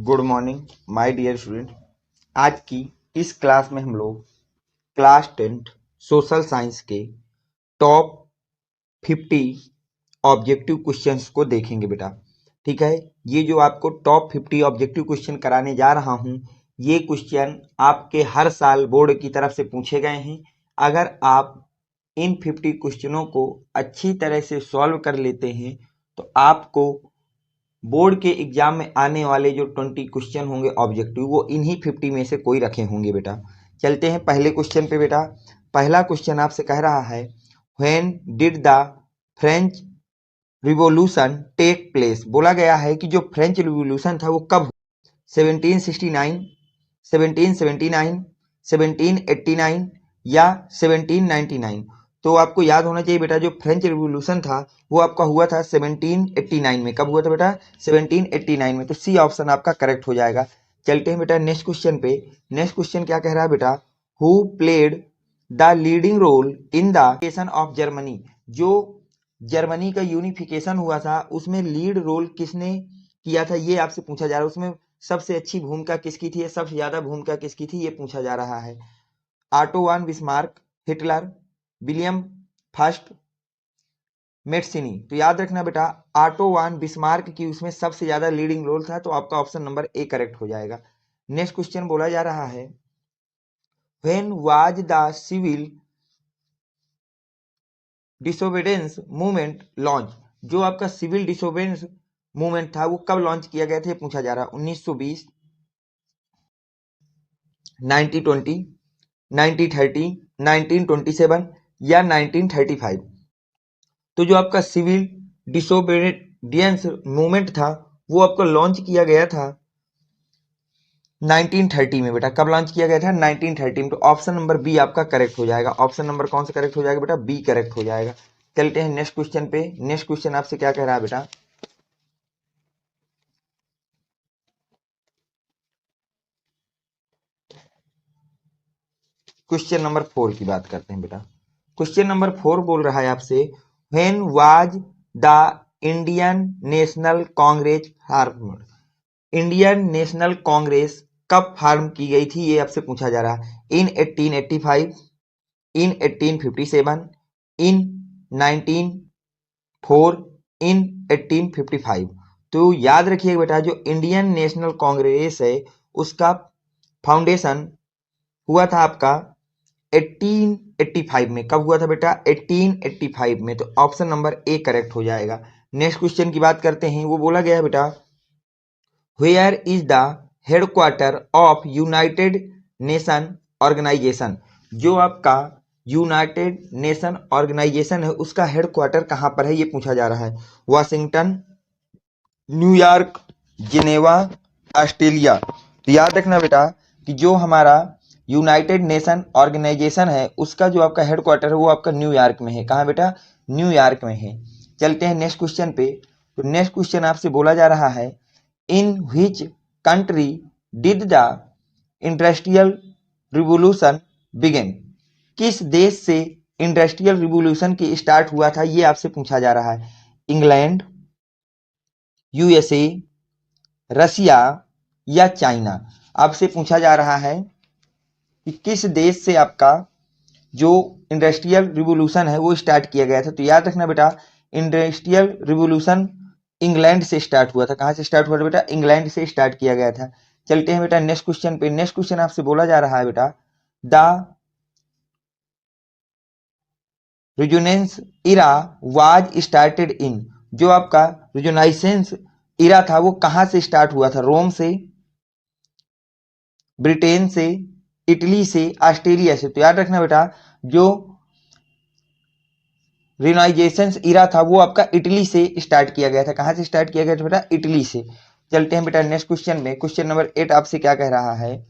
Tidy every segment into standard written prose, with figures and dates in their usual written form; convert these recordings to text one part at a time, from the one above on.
Good morning my dear student. आज की इस क्लास में हम लोग क्लास 10 सोशल साइंस के टॉप 50 ऑब्जेक्टिव क्वेश्चंस को देखेंगे बेटा। ठीक है, ये जो आपको टॉप 50 ऑब्जेक्टिव क्वेश्चन कराने जा रहा हूँ, ये क्वेश्चन आपके हर साल बोर्ड की तरफ से पूछे गए हैं। अगर आप इन 50 क्वेश्चनों को अच्छी तरह से सॉल्व कर लेते हैं तो आपको बोर्ड के एग्जाम में आने वाले जो 20 क्वेश्चन होंगे ऑब्जेक्टिव, वो इन्हीं 50 में से कोई रखे होंगे बेटा। चलते हैं पहले क्वेश्चन पे बेटा। पहला क्वेश्चन आपसे कह रहा है, when did the French revolution take place. बोला गया है कि जो फ्रेंच रिवॉल्यूशन था वो कब, 1769, 1779, 1789 या 1799। तो आपको याद होना चाहिए बेटा, जो फ्रेंच रिवॉल्यूशन था वो आपका हुआ था 1789 में। कब हुआ था बेटा? 1789 में। तो सी ऑप्शन आपका करेक्ट हो जाएगा। चलते हैं बेटा नेक्स्ट क्वेश्चन पे। नेक्स्ट क्वेश्चन क्या कह रहा है बेटा, who played the leading role in the unification of Germany. जो जर्मनी का यूनिफिकेशन हुआ था उसमें लीड रोल किसने किया था, ये आपसे पूछा जा रहा है। उसमें सबसे अच्छी भूमिका किसकी थी, सबसे ज्यादा भूमिका किसकी थी, ये पूछा जा रहा है। Otto von Bismarck, Hitler, William first, Mazzini. तो याद रखना बेटा, ऑटो वन बिस्मार्क की उसमें सबसे ज्यादा लीडिंग रोल था, तो आपका ऑप्शन नंबर ए करेक्ट हो जाएगा। नेक्स्ट क्वेश्चन बोला जा रहा है, when was the civil disobedience movement launch. जो आपका सिविल डिसोबीडियंस मूवमेंट था वो कब लॉन्च किया गया था, ये पूछा जा रहा है। 1920, 1920, 1930, 1927 या 1935। तो जो आपका सिविल डिसोबीडियंस मूवमेंट था वो आपको लॉन्च किया गया था 1930 में बेटा। कब लॉन्च किया गया था? 1930 में। तो ऑप्शन नंबर बी आपका करेक्ट हो जाएगा। ऑप्शन नंबर कौन सा करेक्ट हो जाएगा बेटा? बी करेक्ट हो जाएगा। चलते हैं नेक्स्ट क्वेश्चन पे। नेक्स्ट क्वेश्चन आपसे क्या कह रहा है बेटा, क्वेश्चन नंबर 4 की बात करते हैं बेटा। क्वेश्चन नंबर 4 बोल रहा है आपसे, when was the Indian national Congress formed. Indian national Congress कब फॉर्म की गई थी, ये आपसे पूछा जा रहा है। इन 1885, इन 1857, इन 1904, इन 1855। तो याद रखिएगा बेटा, जो इंडियन नेशनल कांग्रेस है उसका फाउंडेशन हुआ था आपका 1885 में। कब हुआ था बेटा? 1885 में। तो ऑप्शन नंबर ए करेक्ट हो जाएगा। नेक्स्ट क्वेश्चन की बात करते हैं। वो बोला गया है बेटा, where is the headquarter of United Nation Organisation. जो आपका यूनाइटेड नेशन ऑर्गेनाइजेशन है उसका हेडक्वार्टर कहां पर है, ये पूछा जा रहा है। Washington, New York, Geneva, Australia. तो याद रखना बेटा कि जो हमारा यूनाइटेड नेशन ऑर्गेनाइजेशन है उसका जो आपका हेडक्वार्टर है वो आपका न्यूयॉर्क में है। कहाँ बेटा? न्यूयॉर्क में है। चलते हैं नेक्स्ट क्वेश्चन पे। तो नेक्स्ट क्वेश्चन आपसे बोला जा रहा है, in which country did the industrial revolution begin. किस देश से इंडस्ट्रियल रिवोल्यूशन की स्टार्ट हुआ था, ये आपसे पूछा जा रहा है। इंग्लैंड, यूएसए, रसिया या चाइना। आपसे पूछा जा रहा है कि किस देश से आपका जो इंडस्ट्रियल रिवोल्यूशन है वो स्टार्ट किया गया था। तो याद रखना बेटा, इंडस्ट्रियल रिवोल्यूशन इंग्लैंड से स्टार्ट हुआ था। कहां से स्टार्ट हुआ था बेटा? इंग्लैंड से स्टार्ट किया गया था। चलते हैं बेटा नेक्स्ट क्वेश्चन पे। नेक्स्ट क्वेश्चन आपसे बोला जा रहा है बेटा, the renaissance era was started in. जो आपका रिजुनाइसेंस इरा था वो कहां से स्टार्ट हुआ था? रोम से, ब्रिटेन से, इटली से, ऑस्ट्रेलिया से। तो याद रखना बेटा, जो रिनाइजेशन इरा था वो आपका इटली से स्टार्ट किया गया था। कहां से स्टार्ट किया गया था बेटा? इटली से। चलते हैं बेटा नेक्स्ट क्वेश्चन में। क्वेश्चन नंबर 8 आपसे क्या कह रहा है,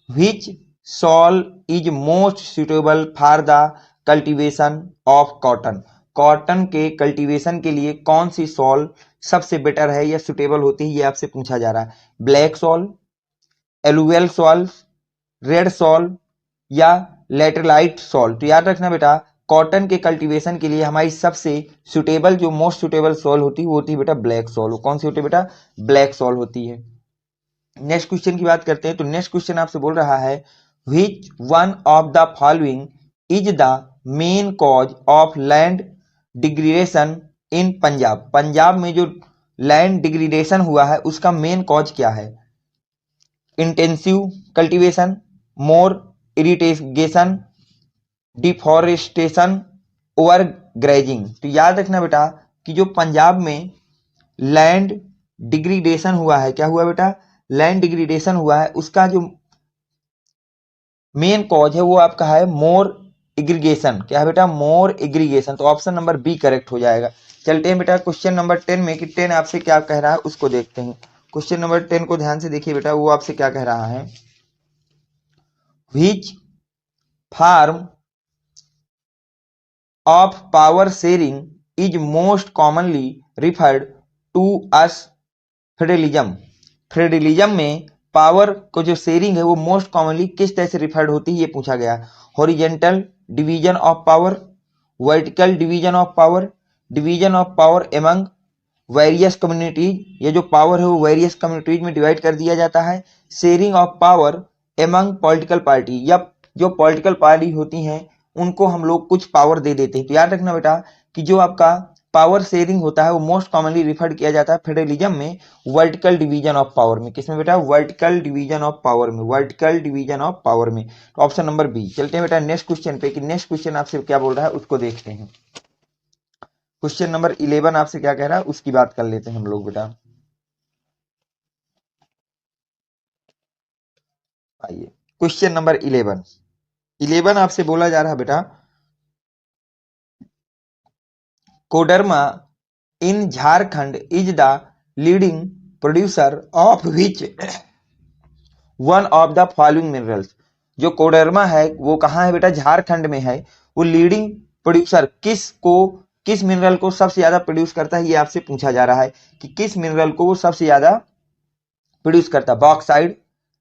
which soil is most suitable for the cultivation of cotton. Cotton के कल्टीवेशन के लिए कौन सी सॉल सबसे बेटर है या सुटेबल होती है, ये आपसे पूछा जा रहा है। Black soil, alluvial soil, red soil या लेटरलाइट सॉल। तो याद रखना बेटा, कॉटन के कल्टीवेशन के लिए हमारी सबसे सुटेबल, जो मोस्ट सुटेबल सॉल होती है वो होती है बेटा ब्लैक सॉल। कौन सी होती है बेटा? ब्लैक सॉल होती है। नेक्स्ट क्वेश्चन की बात करते हैं। तो नेक्स्ट क्वेश्चन आपसे बोल रहा है which one of the following is the main cause of land degradation इन पंजाब। पंजाब में जो लैंड डिग्रेडेशन हुआ है उसका मेन कॉज क्या है? इंटेंसिव कल्टीवेशन, मोर इरिटेशन, डिफॉरेस्टेशन, ओवर ग्रेजिंग। तो याद रखना बेटा कि जो पंजाब में लैंड डिग्रेडेशन हुआ है, क्या हुआ बेटा? लैंड डिग्रेडेशन हुआ है, उसका जो मेन कॉज है वो आपका है मोर एग्रीगेशन। क्या है बेटा? मोर एग्रीगेशन। तो ऑप्शन नंबर बी करेक्ट हो जाएगा। चलते हैं बेटा क्वेश्चन नंबर 10 में कि 10 आपसे क्या कह रहा है उसको देखते हैं। क्वेश्चन नंबर 10 को ध्यान से देखिए बेटा, वो आपसे क्या कह रहा है। Which form of power sharing is most commonly referred to as federalism. Federalism में पावर को जो शेयरिंग है वो मोस्ट कॉमनली किस तरह से रिफर्ड होती है, ये पूछा गया। Horizontal division of power, vertical division of power, division of power among various communities. ये जो पावर है वो वेरियस कम्युनिटीज में डिवाइड कर दिया जाता है। Sharing of power among political party, या जो पॉलिटिकल पार्टी होती हैं उनको हम लोग कुछ पावर दे देते हैं। तो याद रखना बेटा कि जो आपका पावर शेयरिंग होता है वो मोस्ट कॉमनली रिफर्ड किया जाता है फेडरलिज्म में वर्टिकल डिवीजन ऑफ पावर में। किसमें बेटा? वर्टिकल डिवीजन ऑफ पावर में, वर्टिकल डिवीजन ऑफ पावर में। तो ऑप्शन नंबर बी। चलते हैं बेटा नेक्स्ट क्वेश्चन पे कि नेक्स्ट क्वेश्चन आपसे क्या बोल रहा है उसको देखते हैं। क्वेश्चन नंबर 11 आपसे क्या कह रहा है उसकी बात कर लेते हैं हम लोग बेटा। आइए क्वेश्चन नंबर 11 आपसे बोला जा रहा है बेटा, Koderma in Jharkhand is the leading producer of which one of the following minerals. जो कोडरमा है वो कहाँ है बेटा? झारखंड में है। वो लीडिंग प्रोड्यूसर किस मिनरल को सबसे ज्यादा प्रोड्यूस करता है, ये आपसे पूछा जा रहा है कि किस मिनरल को वो सबसे ज्यादा प्रोड्यूस करता है। बॉक्साइड,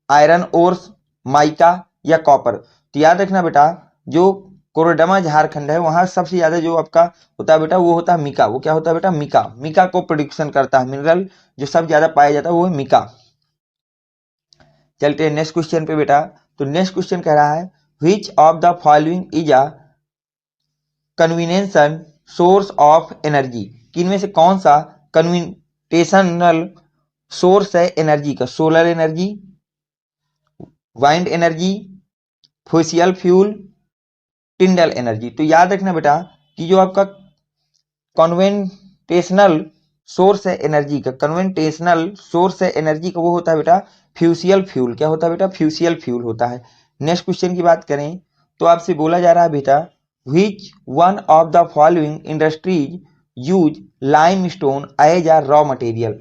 आयरन ओर्स, माइका या कॉपर। तो याद रखना बेटा जो कोरडमा झारखंड है वहां सबसे ज्यादा जो आपका होता है बेटा वो होता है मिका। वो क्या होता है बेटा? मिका। मिका को प्रोडक्शन करता है मिनरल जो सबसे ज्यादा पाया जाता है वो है मिका। चलते हैं नेक्स्ट क्वेश्चन पे बेटा। तो नेक्स्ट क्वेश्चन कह रहा है which of the following is a conventional source of energy. कि इनमें से कौन सा कन्वीटेशनल सोर्स है एनर्जी का? Solar energy, wind energy, fossil fuel, tidal energy. तो याद रखना बेटा कि जो आपका कन्वेंटेशनल सोर्स है एनर्जी का, कन्वेंटेशनल सोर्स है एनर्जी का वो होता है बेटा फ्यूसियल फ्यूल। क्या होता है बेटा? फ्यूसियल फ्यूल होता है। नेक्स्ट क्वेश्चन की बात करें तो आपसे बोला जा रहा है बेटा which one of the following industries use limestone as a raw material.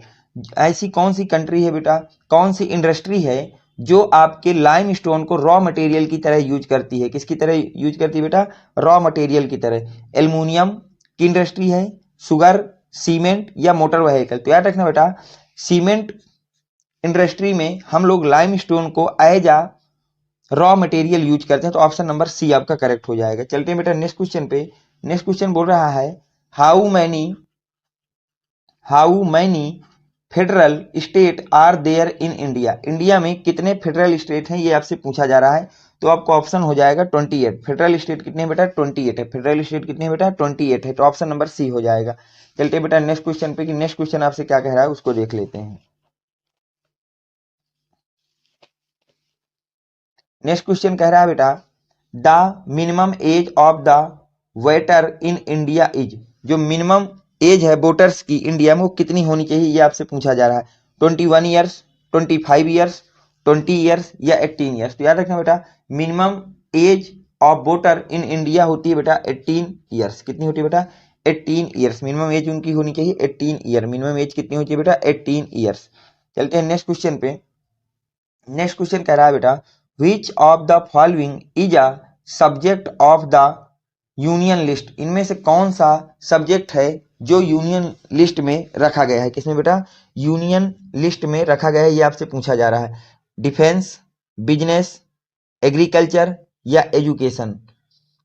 ऐसी कौन सी कंट्री है बेटा, कौन सी इंडस्ट्री है जो आपके लाइमस्टोन को रॉ मटेरियल की तरह यूज करती है? किसकी तरह यूज करती है बेटा? रॉ मटेरियल की तरह। एल्युमिनियम की इंडस्ट्री है, शुगर, सीमेंट या मोटर व्हीकल। तो याद रखना बेटा सीमेंट इंडस्ट्री में हम लोग लाइमस्टोन को एज आ रॉ मटेरियल यूज करते हैं। तो ऑप्शन नंबर सी आपका करेक्ट हो जाएगा। चलते हैं बेटा नेक्स्ट क्वेश्चन पे। नेक्स्ट क्वेश्चन बोल रहा है how many federal state are there in India. India में कितने फेडरल स्टेट हैं ये आपसे पूछा जा रहा है। तो आपको ऑप्शन हो जाएगा 28। फेडरल स्टेट कितने हैं बेटा? 28 है। फेडरल स्टेट कितने हैं बेटा? 28 है। तो ऑप्शन नंबर सी हो जाएगा। चलते हैं बेटा नेक्स्ट क्वेश्चन पे कि नेक्स्ट क्वेश्चन आपसे क्या कह रहा है उसको देख लेते हैं। नेक्स्ट क्वेश्चन कह रहा है बेटा the minimum age of the voter in India is. जो मिनिमम एज है वोटर्स की इंडिया में वो कितनी होनी चाहिए ये आपसे पूछा जा रहा है। 21 ईयर्स, 25 ईयर्स, 20 ईयर्स या 18 ईयर्स। तो याद रखना बेटा minimum age of voter in India होती है बेटा 18 ईयर्स। कितनी होती है बेटा? 18 ईयर्स। मिनिमम एज उनकी होनी चाहिए 18 ईयर। मिनिमम एज कितनी होती है बेटा? 18 ईयर्स। चलते हैं नेक्स्ट क्वेश्चन पे। नेक्स्ट क्वेश्चन कह रहा है बेटा विच of the following is a subject of the union list. इनमें से कौन सा सब्जेक्ट है जो यूनियन लिस्ट में रखा गया है? किसमें बेटा? यूनियन लिस्ट में रखा गया है, ये आपसे पूछा जा रहा है। डिफेंस, बिजनेस, एग्रीकल्चर या एजुकेशन।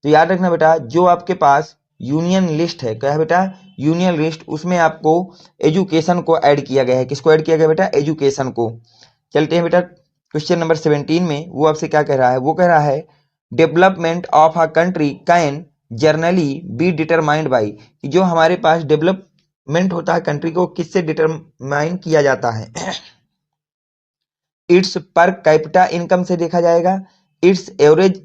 तो याद रखना बेटा जो आपके पास यूनियन लिस्ट है, क्या है बेटा? यूनियन लिस्ट, उसमें आपको एजुकेशन को ऐड किया गया है। किसको ऐड किया गया बेटा? एजुकेशन को। चलते हैं बेटा क्वेश्चन नंबर 17 में। वो आपसे क्या कह रहा है, वो कह रहा है development of a country can generally be determined by, कि जो हमारे पास डेवलपमेंट होता है कंट्री को किससे डिटरमाइन किया जाता है। इट्स पर कैपिटा इनकम से देखा जाएगा, इट्स एवरेज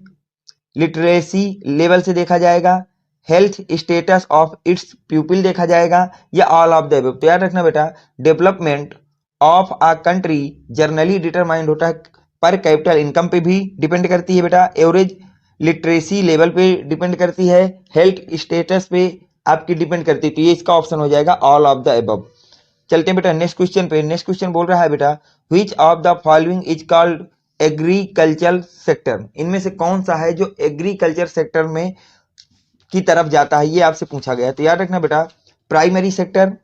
लिटरेसी लेवल से देखा जाएगा, health status of its people देखा जाएगा, या ऑल ऑफ द अबव। तो याद रखना बेटा development of a country generally determined होता है पर कैपिटल इनकम पे भी डिपेंड करती है बेटा, एवरेज लिटरेसी लेवल पे डिपेंड करती है, हेल्थ स्टेटस पे आपकी डिपेंड करती है। तो ये इसका ऑप्शन हो जाएगा ऑल ऑफ द अबव। चलते हैं बेटा नेक्स्ट क्वेश्चन पे। नेक्स्ट क्वेश्चन बोल रहा है बेटा विच of the following is called agriculture sector, इनमें से कौन सा है जो एग्रीकल्चर सेक्टर में की तरफ जाता है, ये आपसे पूछा गया है। तो याद रखना बेटा primary sector,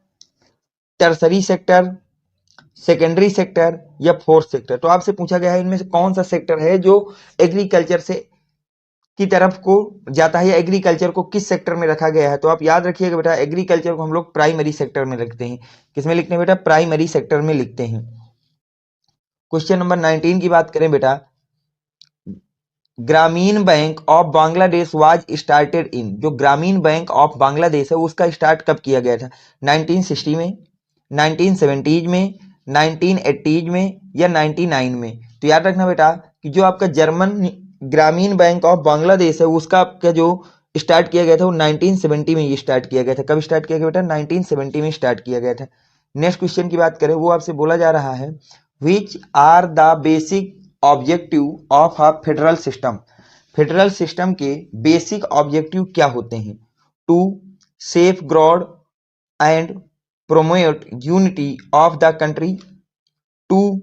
tertiary sector, secondary sector या फोर्थ सेक्टर। तो आपसे पूछा गया है इनमें से कौन सा सेक्टर है जो एग्रीकल्चर से की तरफ को जाता है, या एग्रीकल्चर को किस सेक्टर में रखा गया है। तो आप याद रखिएगा बेटा एग्रीकल्चर को हम लोग प्राइमरी सेक्टर में रखते हैं। किसमें लिखते हैं बेटा, प्राइमरी सेक्टर में लिखते हैं। क्वेश्चन नंबर 19 की बात करें बेटा, ग्रामीण bank of Bangladesh was started in, जो ग्रामीण बैंक ऑफ बांग्लादेश है उसका स्टार्ट कब किया गया था, 1960 में, 1970 में, 1980 में या 99 में। तो याद रखना बेटा कि जो आपका जर्मन ग्रामीण बैंक ऑफ बांग्लादेश है उसका आपका जो स्टार्ट किया गया था वो 1970 में ये स्टार्ट किया गया था। कब स्टार्ट किया गया बेटा, 1970 में स्टार्ट किया गया था। नेक्स्ट क्वेश्चन की बात करें, वो आपसे बोला जा रहा है which are the basic objective of a federal system, federal system के बेसिक ऑब्जेक्टिव क्या होते हैं। To safeguard and promote unity of the country, to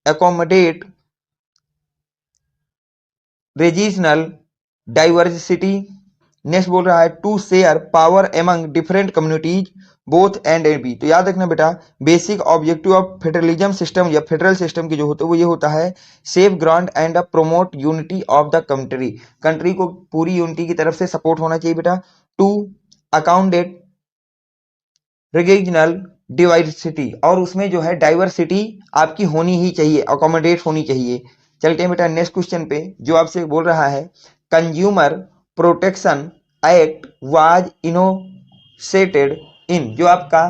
accommodate regional diversity, next बोल रहा है to share power among different communities both and and B. तो याद रखना बेटा basic objective of federalism system या फेडरल सिस्टम की जो होता है वो ये होता है safe ground and promote unity of the country, country को पूरी यूनिटी की तरफ से सपोर्ट होना चाहिए बेटा। टू अकाउंटेड रीजनल डाइवर्सिटी, और उसमें जो है डाइवर्सिटी आपकी होनी ही चाहिए, अकोमोडेट होनी चाहिए। चलते हैं बेटा नेक्स्ट क्वेश्चन पे, जो आपसे बोल रहा है कंज्यूमर प्रोटेक्शन एक्ट वाज इनोसेटेड इन, जो आपका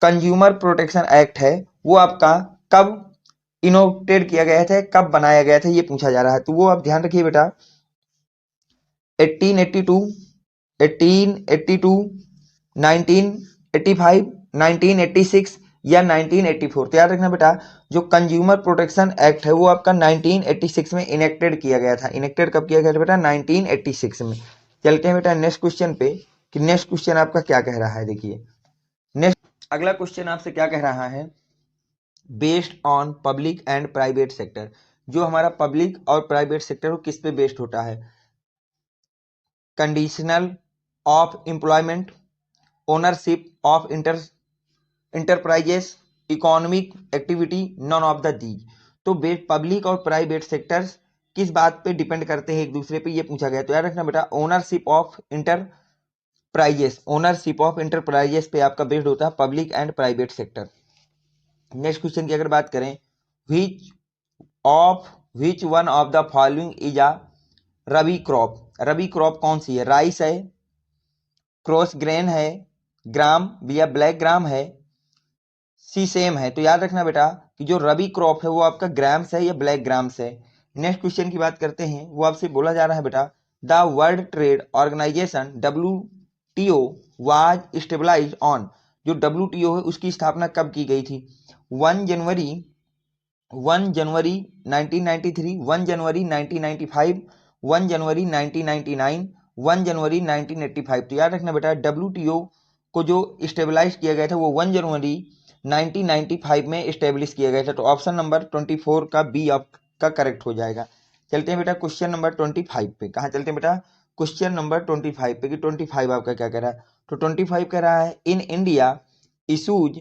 कंज्यूमर प्रोटेक्शन एक्ट है वो आपका कब इनोटेड किया गया था, कब बनाया गया था, ये पूछा जा रहा है। तो वो आप ध्यान रखिए बेटा 1882, 1882, 1985, 1986 या 1984। तो याद रखना बेटा जो कंज्यूमर प्रोटेक्शन एक्ट है वो आपका 1986 में इनेक्टेड किया गया था। इनेक्टेड कब किया गया था बेटा, 1986 में। चलते हैं बेटा नेक्स्ट क्वेश्चन पे कि नेक्स्ट क्वेश्चन आपका क्या कह रहा है। देखिए नेक्स्ट अगला क्वेश्चन आपसे क्या कह रहा है, based on public and private sector, जो हमारा पब्लिक और प्राइवेट सेक्टर वो किस पे बेस्ड होता है। Conditional of employment, ownership of enterprises, economic activity, none of the these. तो पब्लिक और प्राइवेट सेक्टर्स किस बात पे डिपेंड करते हैं एक दूसरे पे, ये पूछा गया। तो याद रखना बेटा ownership of enterprises, ownership of enterprises पे आपका बेस्ड होता है public and private sector. Next question की अगर बात करें, विच one of the following is a rabi crop, rabi crop कौन सी है, राइस है, क्रॉस ग्रेन है, ग्राम या ब्लैक ग्राम है, सी सेम है। तो याद रखना बेटा कि जो रबी क्रॉप है वो आपका ग्राम्स है या ब्लैक ग्राम्स है। नेक्स्ट क्वेश्चन की बात करते हैं, वो आपसे बोला जा रहा है बेटा the World Trade Organisation WTO was stabilised on, जो WTO है उसकी स्थापना कब की गई थी, 1 जनवरी 1993, 1 जनवरी 1995, 1 जनवरी 1999, 1 जनवरी 1985। तो याद रखना बेटा WTO को जो स्टेबलाइज किया गया था वो 1 जनवरी 1995 में स्टेब्लिश किया गया था। तो ऑप्शन नंबर 24 का बी आपका करेक्ट हो जाएगा। चलते हैं बेटा क्वेश्चन नंबर 25 पे। कहाँ चलते हैं बेटा, क्वेश्चन नंबर 25 पे कि 25 आपका क्या कह रहा है। तो 25 कह रहा है in India issues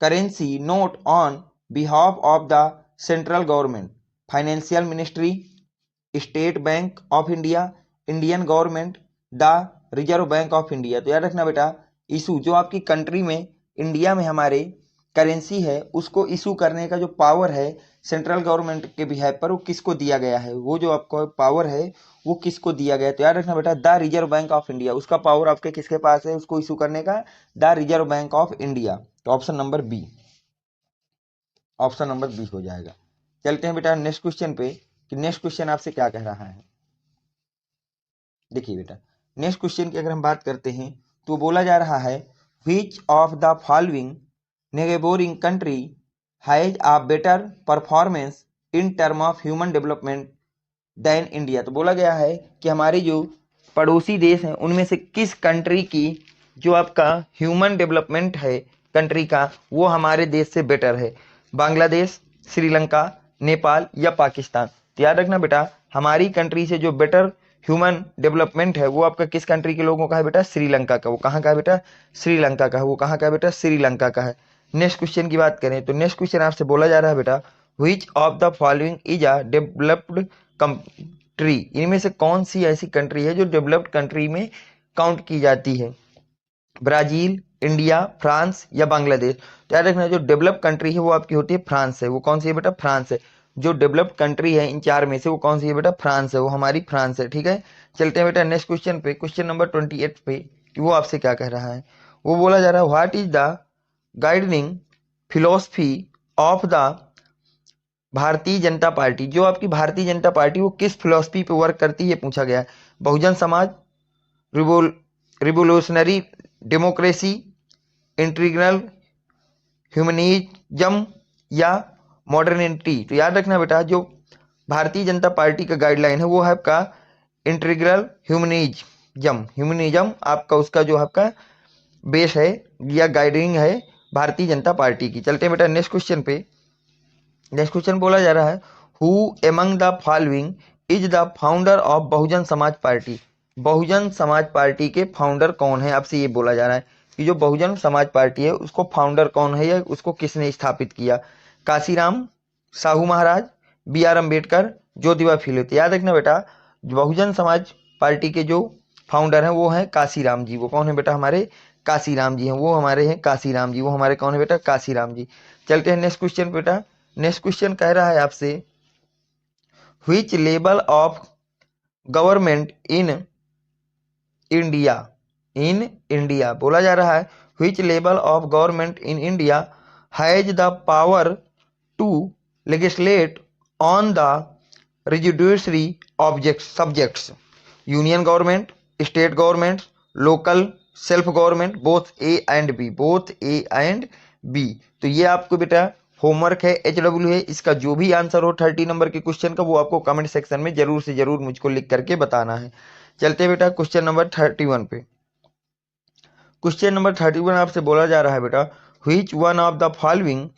currency note on behalf of the central government, financial ministry, state bank of India, Indian government, the reserve bank of India. तो याद रखना बेटा इशू जो आपकी कंट्री में इंडिया में हमारे करेंसी है उसको इशू करने का जो पावर है सेंट्रल गवर्नमेंट के बिहाफ पर वो किसको दिया गया है, वो जो आपको पावर है वो किसको दिया गया है। तो याद रखना बेटा the reserve bank of India, उसका पावर आपके किसके पास है उसको इशू करने का, the reserve bank of India. तो option number B, option number B हो जाएगा। चलते हैं बेटा नेक्स्ट क्वेश्चन पे कि नेक्स्ट क्वेश्चन आपसे क्या कह रहा है। देखिए बेटा नेक्स्ट क्वेश्चन की अगर हम बात करते हैं तो बोला जा रहा है which of the following neighbouring country has a better performance in term of human development than India. तो बोला गया है कि हमारे जो पड़ोसी देश हैं उनमें से किस कंट्री की जो आपका ह्यूमन डेवलपमेंट है कंट्री का वो हमारे देश से बेटर है, बांग्लादेश, श्रीलंका, नेपाल या पाकिस्तान। तो याद रखना बेटा हमारी कंट्री से जो बेटर ह्यूमन डेवलपमेंट है वो आपका किस कंट्री के लोगों का है बेटा, श्रीलंका का। वो कहाँ का है बेटा, श्रीलंका का है। वो कहाँ का है बेटा, श्रीलंका का है। नेक्स्ट क्वेश्चन की बात करें तो नेक्स्ट क्वेश्चन आपसे बोला जा रहा है बेटा which of the following is a developed country, इनमें से कौन सी ऐसी कंट्री है जो डेवलप्ड कंट्री में काउंट की जाती है, ब्राजील, इंडिया, फ्रांस या बांग्लादेश। तो याद रखना जो डेवलप कंट्री है वो आपकी होती है फ्रांस है। वो कौन सी है बेटा, फ्रांस है। जो डेवलप्ड कंट्री है इन चार में से वो कौन सी है बेटा, फ्रांस है। वो हमारी फ्रांस है। ठीक है चलते हैं बेटा नेक्स्ट क्वेश्चन पे, क्वेश्चन नंबर 28 पे कि वो आपसे क्या कह रहा है। वो बोला जा रहा है what is the guiding philosophy of the Bharatiya Janata party. जो आपकी भारतीय जनता पार्टी वो किस फिलोसफी पे वर्क करती है पूछा गया है, Bahujan Samaj, revolutionary democracy, integral humanism या मॉडर्निटी। तो याद रखना बेटा जो भारतीय जनता पार्टी का गाइडलाइन है वो है आपका इंटीग्रल ह्यूमनिज्म आपका उसका जो आपका बेस है या गाइडिंग है भारतीय जनता पार्टी की। चलते हैं बेटा नेक्स्ट क्वेश्चन पे। नेक्स्ट क्वेश्चन बोला जा रहा है who among the following is the founder of Bahujan Samaj party. Bahujan Samaj party के फाउंडर कौन है, आपसे ये बोला जा रहा है कि जो बहुजन समाज पार्टी है उसको फाउंडर कौन है या उसको किसने स्थापित किया, काशीराम साहू महाराज, बी आर अम्बेडकर, ज्योतिबा फुले। तो याद रखना बेटा बहुजन समाज पार्टी के जो फाउंडर हैं वो हैं काशीराम जी। वो कौन है बेटा, हमारे काशीराम जी हैं। वो हमारे हैं काशीराम जी, वो हमारे कौन है बेटा, काशीराम जी। चलते हैं नेक्स्ट क्वेश्चन बेटा। नेक्स्ट क्वेश्चन कह रहा है आपसे which level of government in India, in India बोला जा रहा है which level of government in India has the power to legislate on the residuary object subjects, union government, state government, local self government, both A and B, both A and B. तो ये आपको बेटा homework है, HW है। इसका जो भी answer हो 30 नंबर के क्वेश्चन का वो आपको कमेंट सेक्शन में जरूर से जरूर मुझको लिख करके बताना है। चलते बेटा क्वेश्चन नंबर 31 पे। क्वेश्चन नंबर 31 आपसे बोला जा रहा है बेटा which one of the following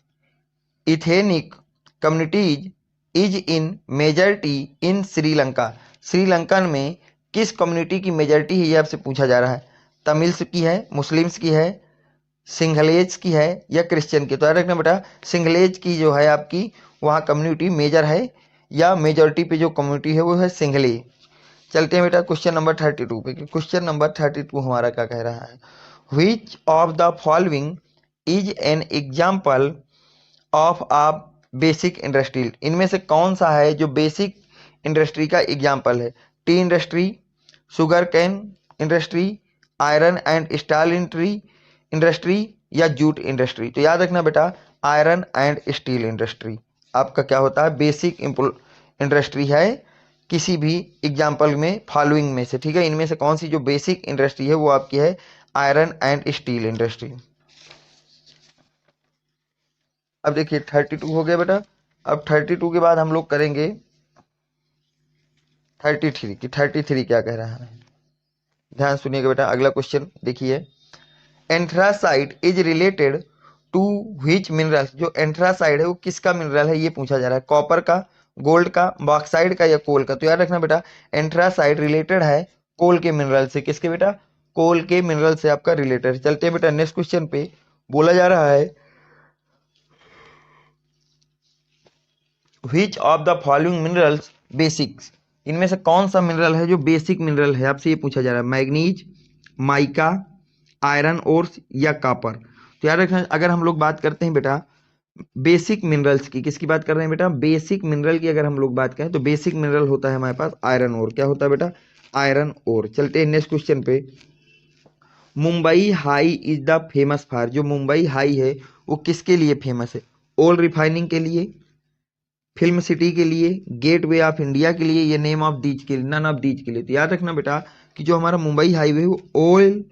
ethnic communities is in majority इन श्रीलंका। श्रीलंका में किस कम्युनिटी की मेजॉरिटी है ये आपसे पूछा जा रहा है, तमिल्स की है, मुस्लिम्स की है, सिंघलेज की है या क्रिश्चियन की। तो याद रखना बेटा सिंघलेज की जो है आपकी वहाँ कम्युनिटी मेजर है या मेजॉरिटी पे जो कम्युनिटी है वो है सिंघले। चलते हैं बेटा क्वेश्चन नंबर 32 पे। क्वेश्चन नंबर 32 हमारा क्या कह रहा है which of the following is an example of a basic industry. इनमें से कौन सा है जो बेसिक इंडस्ट्री का एग्जाम्पल है, T industry, sugar cane industry, iron and steel industry या जूट इंडस्ट्री। तो याद रखना बेटा आयरन एंड स्टील इंडस्ट्री आपका क्या होता है, बेसिक इंडस्ट्री है किसी भी एग्जाम्पल में फॉलोइंग में से। ठीक है इनमें से कौन सी जो बेसिक इंडस्ट्री है वो आपकी है आयरन एंड स्टील इंडस्ट्री। अब देखिए 32 हो गया बेटा। अब 32 के बाद हम लोग करेंगे 33 की। 33 क्या कह रहा है, ध्यान सुनिएगा बेटा। अगला क्वेश्चन देखिए anthracite is related to which mineral. जो एंथ्रासाइड है वो किसका मिनरल है ये पूछा जा रहा है, कॉपर का, गोल्ड का, बॉक्साइड का या कोल का। तो याद रखना बेटा एंथ्रासाइड रिलेटेड है कोल के मिनरल से। किसके बेटा, कोल के मिनरल से आपका रिलेटेड है। चलते हैं बेटा नेक्स्ट क्वेश्चन पे। बोला जा रहा है which of the following minerals basics. इनमें से कौन सा मिनरल है जो बेसिक मिनरल है आपसे ये पूछा जा रहा है, मैग्नीज, माइका, आयरन ओर्स या कॉपर। तो याद रखना, अगर हम लोग बात करते हैं बेटा बेसिक मिनरल्स की, किसकी बात कर रहे हैं बेटा, बेसिक मिनरल की अगर हम लोग बात करें तो बेसिक मिनरल होता है हमारे पास आयरन ओर। क्या होता है बेटा, आयरन ओर। चलते हैं नेक्स्ट क्वेश्चन पे। Mumbai high is the famous for, जो मुंबई हाई है वो किसके लिए फेमस है, ऑयल रिफाइनिंग के लिए, फिल्म सिटी के लिए, गेट वे ऑफ इंडिया के लिए, ये नेम ऑफ दीज के लिए, नन ऑफ दीज के लिए। तो याद रखना बेटा कि जो हमारा मुंबई हाईवे है वो ऑयल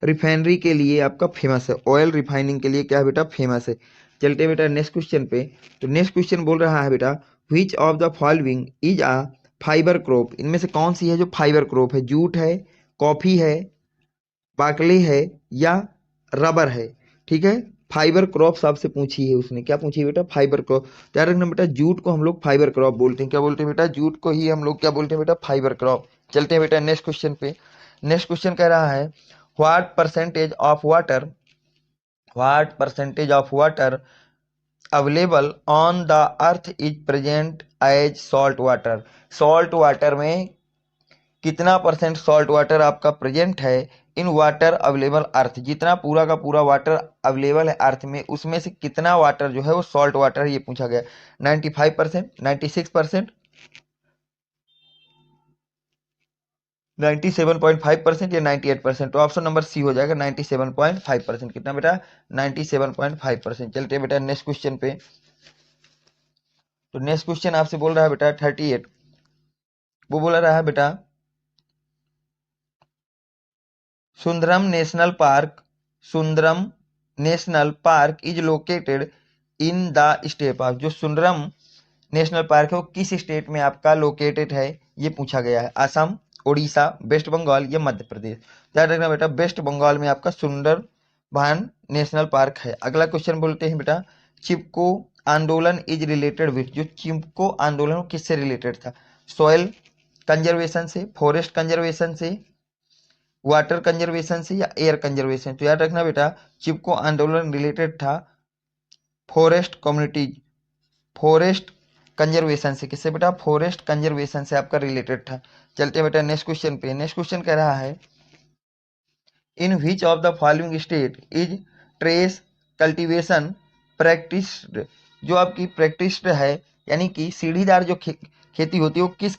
रिफाइनरी के लिए आपका फेमस है, ऑयल रिफाइनिंग के लिए क्या है बेटा, फेमस है। चलते बेटा नेक्स्ट क्वेश्चन पे। तो नेक्स्ट क्वेश्चन बोल रहा है बेटा which of the following is a fibre crop, इनमें से कौन सी है जो फाइबर क्रॉप है, जूट है, कॉफी है, बाकले है या रबर है। ठीक है, फाइबर क्रॉप्स आपसे पूछी है उसने, क्या पूछी है बेटा, फाइबर क्रॉप। याद रखना बेटा जूट को हम लोग फाइबर क्रॉप बोलते हैं, क्या बोलते हैं बेटा, जूट को ही हम लोग क्या बोलते हैं बेटा, फाइबर क्रॉप। चलते हैं बेटा नेक्स्ट क्वेश्चन पे। नेक्स्ट क्वेश्चन कह रहा है what percentage of water, what percentage of water available on the earth is present as salt water, salt water में कितना परसेंट सॉल्ट वाटर आपका प्रेजेंट है इन वाटर अवेलेबल अर्थ, जितना पूरा का पूरा वाटर अवेलेबल है अर्थ में उसमें से कितना वाटर जो है वो सॉल्ट वाटर है, ये पूछा गया। 95%, 96%, 97.5% या 98%। तो ऑप्शन नंबर सी हो जाएगा 97.5%। कितना बेटा, 97.5%। चलते हैं बेटा नेक्स्ट क्वेश्चन पे। तो नेक्स्ट क्वेश्चन आपसे बोल रहा है बेटा 38, वो बोल रहा है बेटा Sundaram national park, Sundaram national park is located in the state of, जो सुंदरम नेशनल पार्क है वो किस स्टेट में आपका लोकेटेड है, ये पूछा गया है। असम, उड़ीसा, वेस्ट बंगाल या मध्य प्रदेश। ध्यान रखना बेटा वेस्ट बंगाल में आपका सुंदरबन नेशनल पार्क है। अगला क्वेश्चन बोलते हैं बेटा चिपको आंदोलन इज रिलेटेड विथ, जो चिपको आंदोलन किससे रिलेटेड था, सॉइल कंजर्वेशन से, फॉरेस्ट कंजर्वेशन से, वाटर कंजर्वेशन से या एयर कंजर्वेशन। तो याद रखना बेटा चिपको आंदोलन रिलेटेड था फॉरेस्ट कम्युनिटीज, फॉरेस्ट कंजर्वेशन से, किससे बेटा, फॉरेस्ट कंजर्वेशन से आपका रिलेटेड था। चलते हैं बेटा नेक्स्ट क्वेश्चन पे। नेक्स्ट क्वेश्चन कह रहा है in which of the following state is terrace cultivation practised, जो आपकी प्रैक्टिस्ड है यानी कि सीढ़ीदार जो खेती होती है वो किस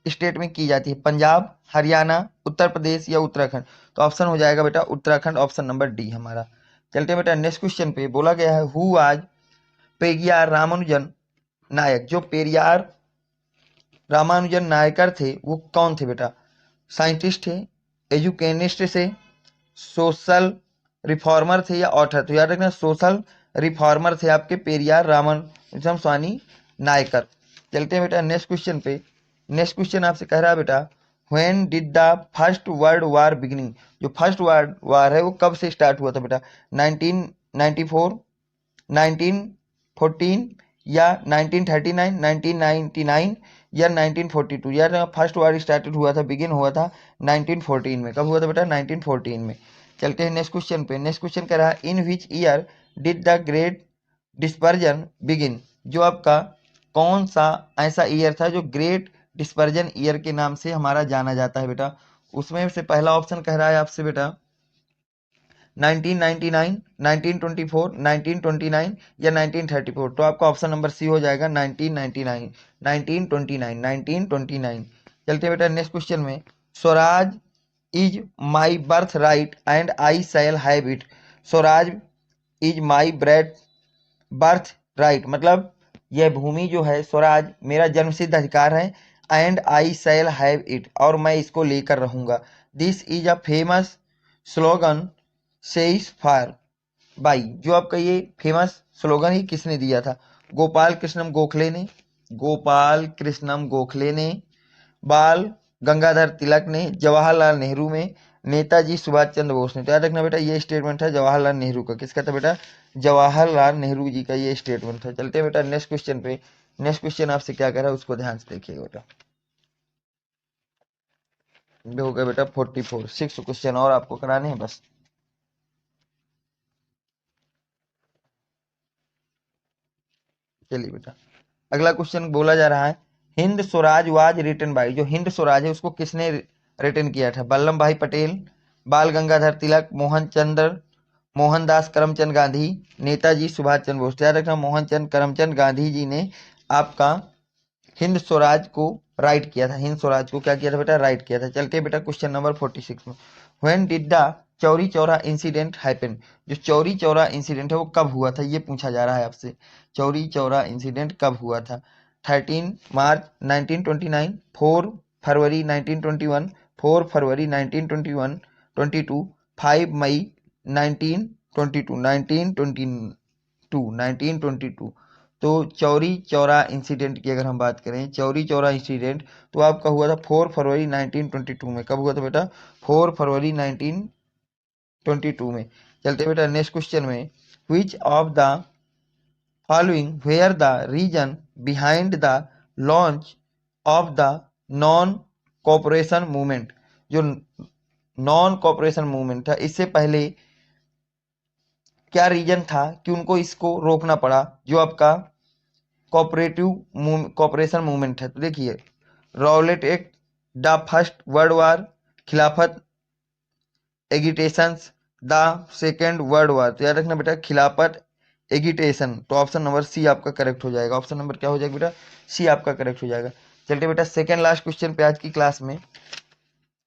स्टेट में की जाती है, पंजाब, हरियाणा, उत्तर प्रदेश या उत्तराखंड। तो ऑप्शन हो जाएगा बेटा उत्तराखंड, ऑप्शन नंबर डी हमारा। चलते हैं बेटा नेक्स्ट क्वेश्चन पे। बोला गया है हु आज पेरियार रामानुजन नायक, जो पेरियार रामानुजन नायकर थे वो कौन थे बेटा, साइंटिस्ट थे, एजुकेनिस्ट से, सोशल रिफॉर्मर थे या ऑथर। तो याद रखना सोशल रिफॉर्मर थे आपके पेरियार रामानुजम स्वामी नायकर। चलते हैं बेटा नेक्स्ट क्वेश्चन पे। नेक्स्ट क्वेश्चन आपसे कह रहा है बेटा when did the first world war beginning, जो फर्स्ट वर्ल्ड वार है वो कब से स्टार्ट हुआ था बेटा, 1994, 1914 या 1939, 1999 या 1942। यार फर्स्ट वार स्टार्टेड हुआ था, बिगिन हुआ था 1914 में। कब हुआ था बेटा, 1914 में। चलते हैं नेक्स्ट क्वेश्चन पे। नेक्स्ट क्वेश्चन कह रहा है in which year did the great depression begin, जो आपका कौन सा ऐसा ईयर था जो ग्रेट डिस्पर्जन ईयर के नाम से हमारा जाना जाता है बेटा। उसमें से पहला ऑप्शन कह रहा है आपसे बेटा 1999, 1924, 1929 या 1934। तो आपका ऑप्शन नंबर सी हो जाएगा 1999, 1929, 1929। चलते बेटा नेक्स्ट क्वेश्चन में। Swaraj is my birth right and I shall have it, Swaraj is my birth right मतलब यह भूमि जो है स्वराज मेरा जन्मसिद्ध अधिकार है, and I shall have it और मैं इसको लेकर रहूंगा। This is a famous slogan says for by, जो आपका ये फेमस स्लोगन ही किसने दिया था, गोपाल कृष्णम गोखले ने, गोपाल कृष्णम गोखले ने, बाल गंगाधर तिलक ने, जवाहरलाल नेहरू में, नेताजी सुभाष चंद्र बोस ने। तो याद रखना बेटा ये स्टेटमेंट था जवाहरलाल नेहरू का, किसका था बेटा, जवाहरलाल नेहरू जी का ये स्टेटमेंट था। चलते हैं बेटा नेक्स्ट क्वेश्चन पे। नेक्स्ट क्वेश्चन आपसे क्या कह रहा है उसको ध्यान से देखिएगा बेटा। हो गया बेटा 44, 6 क्वेश्चन और आपको कराने हैं बस। चलिए बेटा अगला क्वेश्चन बोला जा रहा है Hind Swaraj was written by, जो हिंद स्वराज है उसको किसने रिटन किया था, वल्लभ भाई पटेल, बाल गंगाधर तिलक, मोहन चंद्र मोहनदास करमचंद गांधी, नेताजी सुभाष चंद्र बोस। याद रखना मोहनचंद करमचंद गांधी जी ने आपका हिंद स्वराज को राइट किया था, हिंद स्वराज को क्या किया था बेटा, राइट किया था। चलते बेटा क्वेश्चन नंबर 46 में, when did the Chauri Chaura incident happen. जो चौरी चौरा इंसिडेंट है वो कब हुआ था, ये पूछा जा रहा है आपसे। चौरी चौरा इंसिडेंट कब हुआ था? 13 मार्च 1929, 4 फरवरी 1921, 4 फरवरी 1921 22, 5 मई 1922, 1922। तो चौरी चौरा इंसिडेंट की अगर हम बात करें, चौरी चौरा इंसिडेंट तो आपका हुआ था 4 फरवरी 1922 में। कब हुआ था बेटा? 4 फरवरी 1922 में। चलते बेटा नेक्स्ट क्वेश्चन में, which of the following were the reason behind the launch of the non cooperation movement. जो नॉन कोऑपरेशन मूवमेंट था, इससे पहले क्या रीजन था कि उनको इसको रोकना पड़ा, जो आपका कोऑपरेशन मूवमेंट है? तो देखिए, Rowlatt act, the first world war, खिलाफत एगिटेशंस, द सेकेंड वर्ल्ड वार। तो याद रखना बेटा खिलाफत एगिटेशन। तो ऑप्शन नंबर सी आपका करेक्ट हो जाएगा। ऑप्शन नंबर क्या हो जाएगा बेटा? सी आपका करेक्ट हो जाएगा। चलते बेटा सेकेंड लास्ट क्वेश्चन पे आज की क्लास में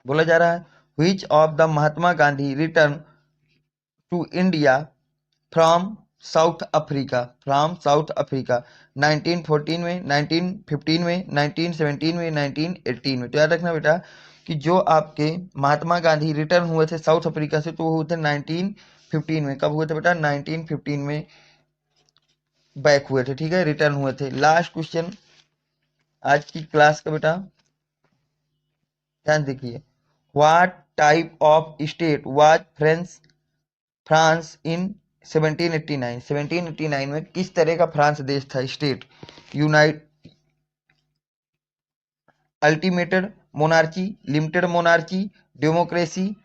बोला जा रहा है, which of the Mahatma Gandhi return to India from South Africa, from South Africa 1914 में, 1915 में, 1917 में, 1918 में। तो याद रखना बेटा कि जो आपके महात्मा गांधी रिटर्न हुए थे साउथ अफ्रीका से, तो वो हुए थे 1915 में। कब हुए थे बेटा? 1915 में बैक हुए थे, ठीक है, रिटर्न हुए थे। लास्ट क्वेश्चन आज की क्लास का बेटा ध्यान देखिए, what type of state was France in 1789। 1789 में किस तरह का फ्रांस देश था, state? Unite unlimited monarchy, limited monarchy, democracy,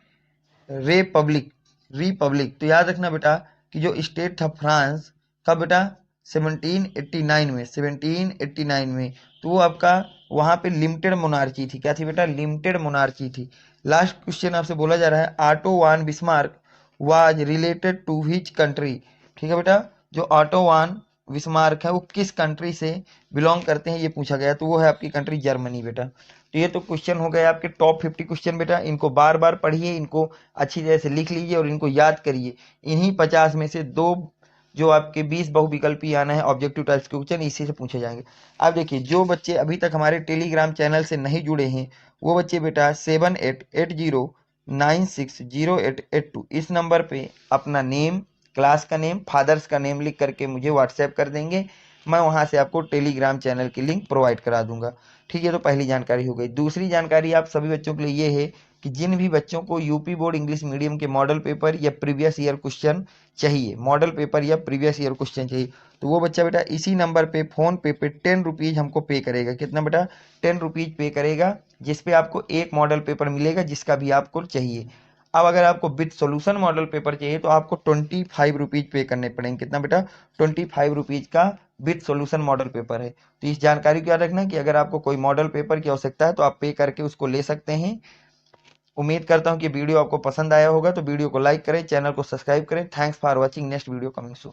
republic, republic. तो याद रखना बेटा कि जो स्टेट था फ्रांस का बेटा 1789 में, 1789 में, तो वो आपका वहां पे लिमिटेड मोनार्ची थी। क्या थी बेटा? लिमिटेड मोनार्ची थी। लास्ट क्वेश्चन आपसे बोला जा रहा है, Otto von Bismarck was related to which country. ठीक है बेटा, जो ऑटो वान बिस्मार्क है वो किस कंट्री से बिलोंग करते हैं, ये पूछा गया। तो वो है आपकी कंट्री जर्मनी बेटा। तो ये तो क्वेश्चन हो गए आपके टॉप 50 क्वेश्चन बेटा। इनको बार बार पढ़िए, इनको अच्छी तरह से लिख लीजिए और इनको याद करिए। इन्हीं 50 में से दो जो आपके 20 बहुविकल्पी आना है ऑब्जेक्टिव टाइप्स के क्वेश्चन, इसी से पूछे जाएंगे। अब देखिए, जो बच्चे अभी तक हमारे टेलीग्राम चैनल से नहीं जुड़े हैं वो बच्चे बेटा 7880960882 इस नंबर पे अपना नेम, क्लास का नेम, फादर्स का नेम लिख करके मुझे व्हाट्सएप कर देंगे। मैं वहां से आपको टेलीग्राम चैनल की लिंक प्रोवाइड करा दूंगा। ठीक है, तो पहली जानकारी हो गई। दूसरी जानकारी आप सभी बच्चों के लिए ये है कि जिन भी बच्चों को यूपी बोर्ड इंग्लिश मीडियम के मॉडल पेपर या प्रीवियस ईयर क्वेश्चन चाहिए, मॉडल पेपर या प्रीवियस ईयर क्वेश्चन चाहिए, तो वो बच्चा बेटा इसी नंबर पे फोन पे 10 रुपीज हमको पे करेगा। कितना बेटा? 10 रुपीज पे करेगा, जिसपे आपको एक मॉडल पेपर मिलेगा जिसका भी आपको चाहिए। अब अगर आपको विद सॉल्यूशन मॉडल पेपर चाहिए तो आपको 25 रुपीज पे करने पड़ेंगे। कितना बेटा? 25 रुपीज का विद सॉल्यूशन मॉडल पेपर है। तो इस जानकारी को याद रखना कि अगर आपको कोई मॉडल पेपर की आवश्यकता है तो आप पे करके उसको ले सकते हैं। उम्मीद करता हूं कि वीडियो आपको पसंद आया होगा, तो वीडियो को लाइक करें, चैनल को सब्सक्राइब करें। Thanks for watching, next video coming soon.